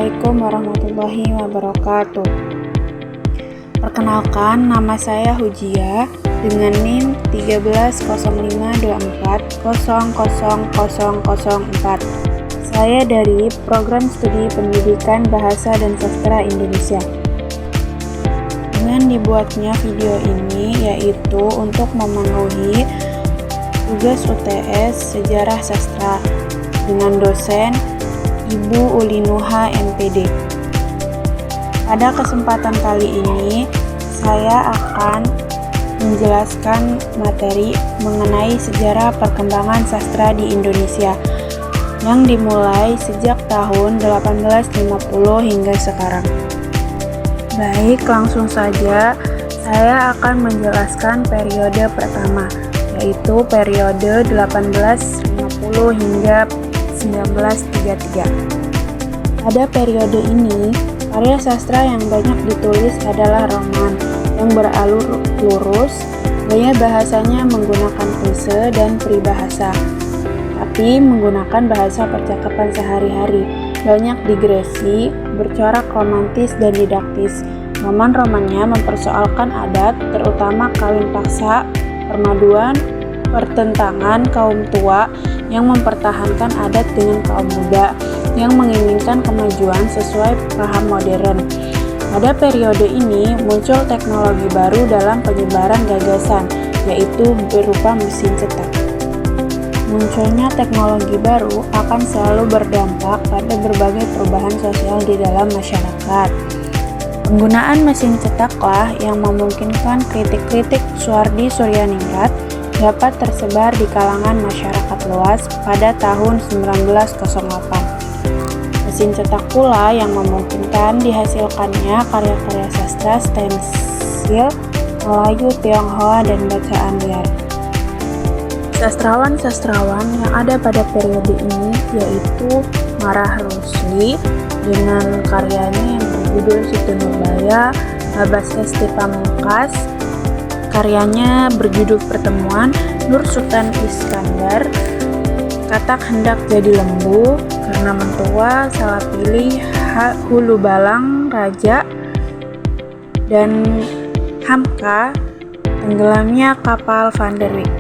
Assalamualaikum warahmatullahi wabarakatuh. Perkenalkan, nama saya Hujia dengan NIM 130524000004. Saya dari Program Studi Pendidikan Bahasa dan Sastra Indonesia. Dengan dibuatnya video ini yaitu untuk memenuhi tugas UTS Sejarah Sastra dengan dosen Ibu Ulinuha MPD. Pada kesempatan kali ini, saya akan menjelaskan materi mengenai sejarah perkembangan sastra di Indonesia yang dimulai sejak tahun 1850 hingga sekarang. Baik, langsung saja saya akan menjelaskan periode pertama, yaitu periode 1850 hingga 1933. Pada periode ini, karya sastra yang banyak ditulis adalah roman yang beralur lurus, gaya bahasanya menggunakan puisi dan peribahasa, tapi menggunakan bahasa percakapan sehari-hari, banyak digresi, bercorak romantis dan didaktis. Roman-romannya mempersoalkan adat, terutama kawin paksa, permaduan, pertentangan kaum tua yang mempertahankan adat dengan kaum muda yang menginginkan kemajuan sesuai paham modern. Pada periode ini muncul teknologi baru dalam penyebaran gagasan, yaitu berupa mesin cetak. Munculnya teknologi baru akan selalu berdampak pada berbagai perubahan sosial di dalam masyarakat. Penggunaan mesin cetaklah yang memungkinkan kritik-kritik Suhardi Suryaningrat dapat tersebar di kalangan masyarakat luas pada tahun 1908. Mesin cetak pula yang memungkinkan dihasilkannya karya-karya sastra stensil Melayu, Tionghoa, dan bacaan liar. Sastrawan-sastrawan yang ada pada periode ini yaitu Marah Rusli dengan karyanya yang berjudul Siti Nurbaya, Abbas Hesti Pamungkas, karyanya berjudul Pertemuan, Nur Sultan Iskandar, Katak Hendak Jadi Lembu, Karena Mentua, Salah Pilih, Hulu Balang, Raja, dan Hamka, Tenggelamnya Kapal Van der Wijk.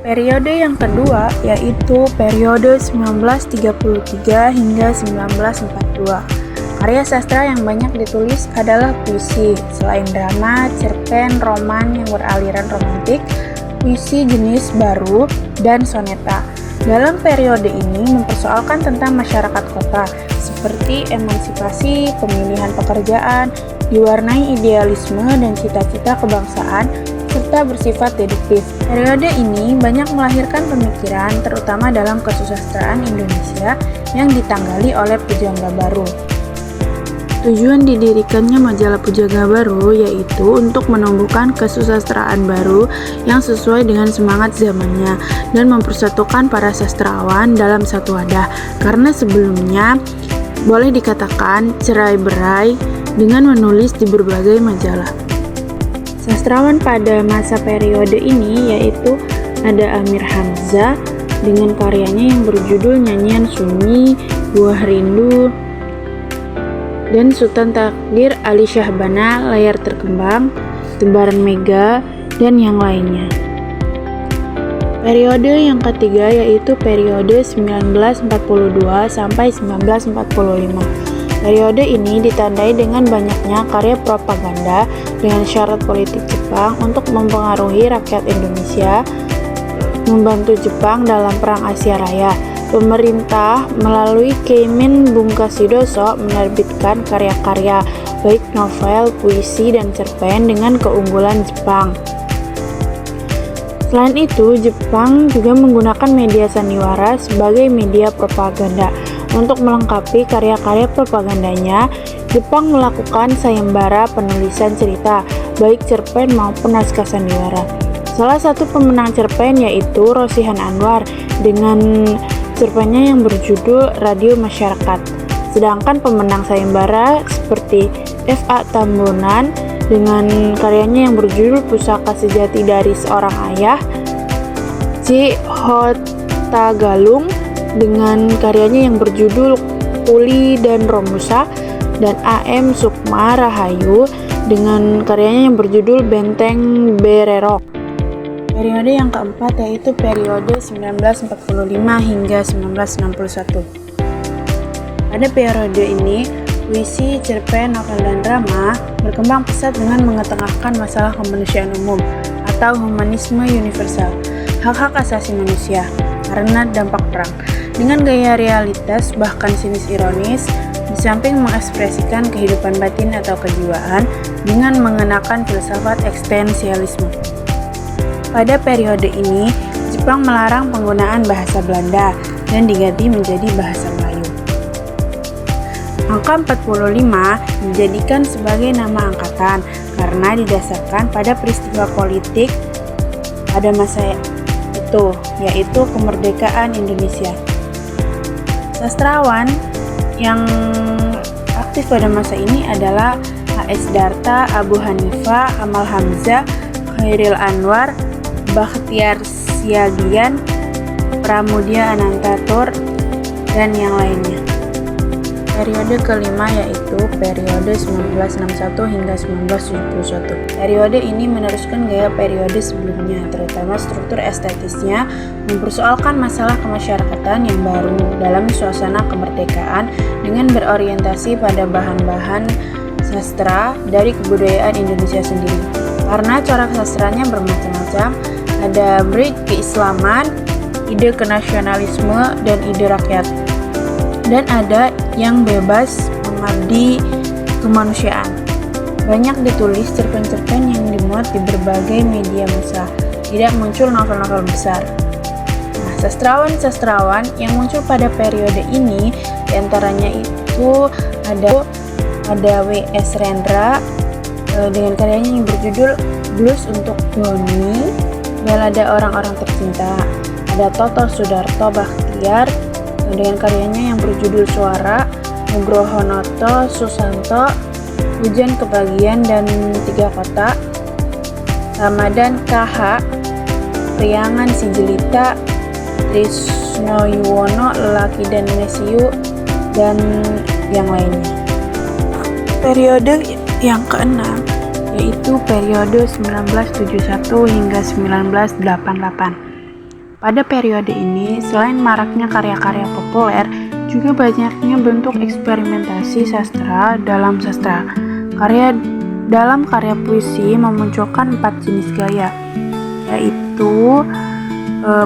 Periode yang kedua yaitu periode 1933 hingga 1942. Karya sastra yang banyak ditulis adalah puisi, selain drama, cerpen, roman yang beraliran romantik, puisi jenis baru, dan soneta. Dalam periode ini mempersoalkan tentang masyarakat kota, seperti emansipasi, pemilihan pekerjaan, diwarnai idealisme dan cita-cita kebangsaan, serta bersifat deduktif. Periode ini banyak melahirkan pemikiran, terutama dalam kesusastraan Indonesia yang ditanggali oleh pujangga baru. Tujuan didirikannya majalah Pujangga Baru yaitu untuk menumbuhkan kesusastraan baru yang sesuai dengan semangat zamannya dan mempersatukan para sastrawan dalam satu wadah, karena sebelumnya boleh dikatakan cerai-berai dengan menulis di berbagai majalah. Sastrawan pada masa periode ini yaitu ada Amir Hamzah dengan karyanya yang berjudul Nyanyian Sunyi, Buah Rindu, dan Sultan Takdir Ali Syahbana, Layar Terkembang, Tebaran Mega, dan yang lainnya. Periode yang ketiga yaitu periode 1942 sampai 1945. Periode ini ditandai dengan banyaknya karya propaganda dengan syarat politik Jepang untuk mempengaruhi rakyat Indonesia, membantu Jepang dalam Perang Asia Raya. Pemerintah melalui Keimin Bungkasidoso menerbitkan karya-karya baik novel, puisi, dan cerpen dengan keunggulan Jepang. Selain itu, Jepang juga menggunakan media sandiwara sebagai media propaganda. Untuk melengkapi karya-karya propagandanya, Jepang melakukan sayembara penulisan cerita, baik cerpen maupun naskah sandiwara. Salah satu pemenang cerpen yaitu Rosihan Anwar dengan cerpennya yang berjudul Radio Masyarakat. Sedangkan pemenang sayembara seperti F.A. Tambunan dengan karyanya yang berjudul Pusaka Sejati dari Seorang Ayah, C. Hota Galung dengan karyanya yang berjudul Kuli dan Romusa, dan A.M. Sukma Rahayu dengan karyanya yang berjudul Benteng Bererok. Periode yang keempat yaitu periode 1945 hingga 1961. Pada periode ini, puisi, cerpen, novel, dan drama berkembang pesat dengan mengetengahkan masalah kemanusiaan umum atau humanisme universal, hak-hak asasi manusia, karena dampak perang. Dengan gaya realitas bahkan sinis ironis, di samping mengekspresikan kehidupan batin atau kejiwaan dengan mengenakan filsafat eksistensialisme. Pada periode ini, Jepang melarang penggunaan bahasa Belanda dan diganti menjadi bahasa Melayu. Angka 45 dijadikan sebagai nama angkatan karena didasarkan pada peristiwa politik pada masa itu, yaitu kemerdekaan Indonesia. Sastrawan yang aktif pada masa ini adalah H.S. Darta, Abu Hanifah, Amal Hamzah, Khairil Anwar, Bakhtiar Siagian, Pramudia Anantatur, dan yang lainnya. Periode kelima yaitu periode 1961 hingga 1971. Periode ini meneruskan gaya periode sebelumnya, terutama struktur estetisnya, mempersoalkan masalah kemasyarakatan yang baru dalam suasana kemerdekaan dengan berorientasi pada bahan-bahan sastra dari kebudayaan Indonesia sendiri. Karena corak sastranya bermacam-macam, ada bridge keislaman, ide kenasionalisme, dan ide rakyat. Dan ada yang bebas mengabdi kemanusiaan. Banyak ditulis cerpen-cerpen yang dimuat di berbagai media massa, tidak muncul novel-novel besar. Nah, sastrawan-sastrawan yang muncul pada periode ini diantaranya itu ada W.S. Rendra dengan karyanya yang berjudul Blues untuk Doni, Balada Orang-Orang Tercinta. Ada Toto Sudarto Bakhtiar dengan karyanya yang berjudul Suara, Nugroho Noto Susanto, Hujan Kebagian dan Tiga Kota, Ramadan KH, Priangan Si Jelita, Trisno Yuwono, Lelaki dan Mesiu, dan yang lainnya. Periode yang keenam yaitu periode 1971 hingga 1988. Pada periode ini, selain maraknya karya-karya populer, juga banyaknya bentuk eksperimentasi sastra dalam sastra. Dalam karya puisi memunculkan 4 jenis gaya, yaitu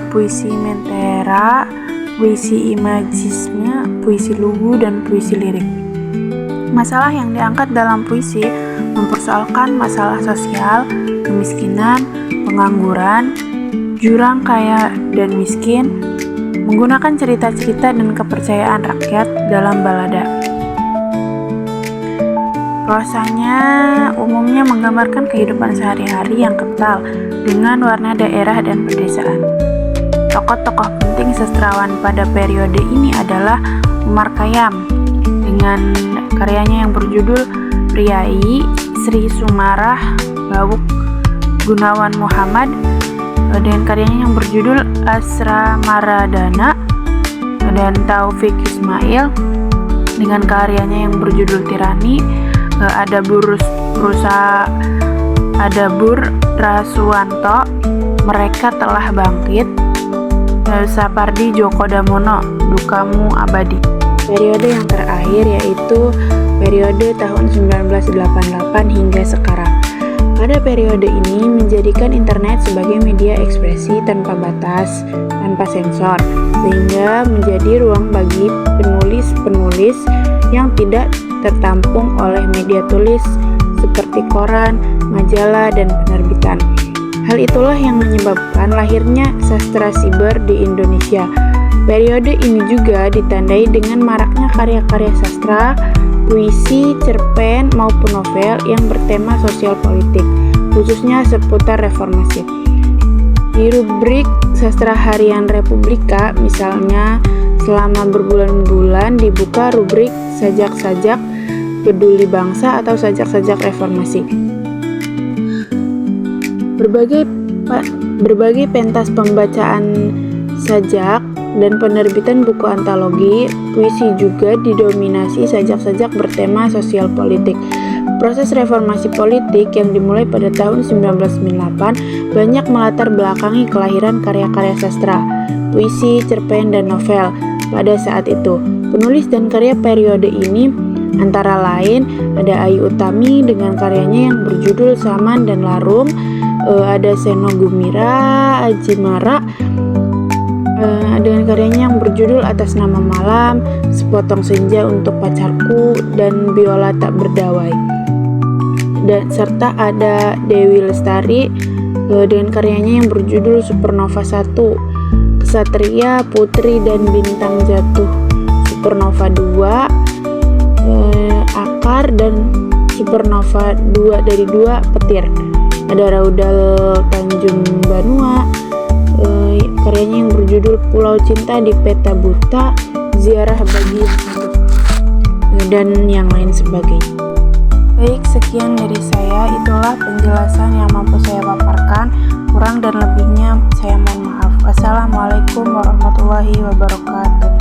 puisi mentera, puisi imagisme, puisi lugu, dan puisi lirik. Masalah yang diangkat dalam puisi mempersoalkan masalah sosial, kemiskinan, pengangguran, jurang kaya dan miskin, menggunakan cerita-cerita dan kepercayaan rakyat dalam balada. Prosanya umumnya menggambarkan kehidupan sehari-hari yang kental dengan warna daerah dan pedesaan. Tokoh-tokoh penting sastrawan pada periode ini adalah Umar Khayyam dengan karyanya yang berjudul Priai, Sri Sumarah Bawuk, Gunawan Muhammad dengan karyanya yang berjudul Asra Maradana, dan Taufik Ismail dengan karyanya yang berjudul Tirani. Ada Bur Rasuwanto, Mereka Telah Bangkit, Sapardi Djoko Damono, Dukamu Abadi. Periode yang terakhir yaitu periode tahun 1988 hingga sekarang. Pada periode ini menjadikan internet sebagai media ekspresi tanpa batas, tanpa sensor, sehingga menjadi ruang bagi penulis-penulis yang tidak tertampung oleh media tulis seperti koran, majalah, dan penerbitan. Hal itulah yang menyebabkan lahirnya sastra siber di Indonesia. Periode ini juga ditandai dengan maraknya karya-karya sastra, puisi, cerpen, maupun novel yang bertema sosial politik, khususnya seputar reformasi. Di rubrik Sastra Harian Republika, misalnya, selama berbulan-bulan dibuka rubrik Sajak-sajak Peduli Bangsa atau Sajak-sajak Reformasi. Berbagai pentas pembacaan sajak dan penerbitan buku antologi. Puisi juga didominasi sajak-sajak bertema sosial politik. Proses reformasi politik yang dimulai pada tahun 1998 banyak melatar belakangi kelahiran karya-karya sastra, puisi, cerpen, dan novel pada saat itu. Penulis dan karya periode ini antara lain ada Ayu Utami dengan karyanya yang berjudul Saman dan Larum, ada Seno Gumira Ajimara dengan karyanya yang berjudul Atas Nama Malam, Sepotong Senja Untuk Pacarku, dan Biola Tak Berdawai. Dan serta ada Dewi Lestari dengan karyanya yang berjudul Supernova 1, Kesatria, Putri dan Bintang Jatuh, Supernova 2, Akar, dan Supernova 2 dari 2 Petir. Ada Raudal Tanjung Banua, karyanya yang berjudul Pulau Cinta di Peta Buta, Ziarah Bagi yang Hidup, dan yang lain sebagainya. Baik, sekian dari saya. Itulah penjelasan yang mampu saya paparkan. Kurang dan lebihnya saya mohon maaf. Wassalamualaikum warahmatullahi wabarakatuh.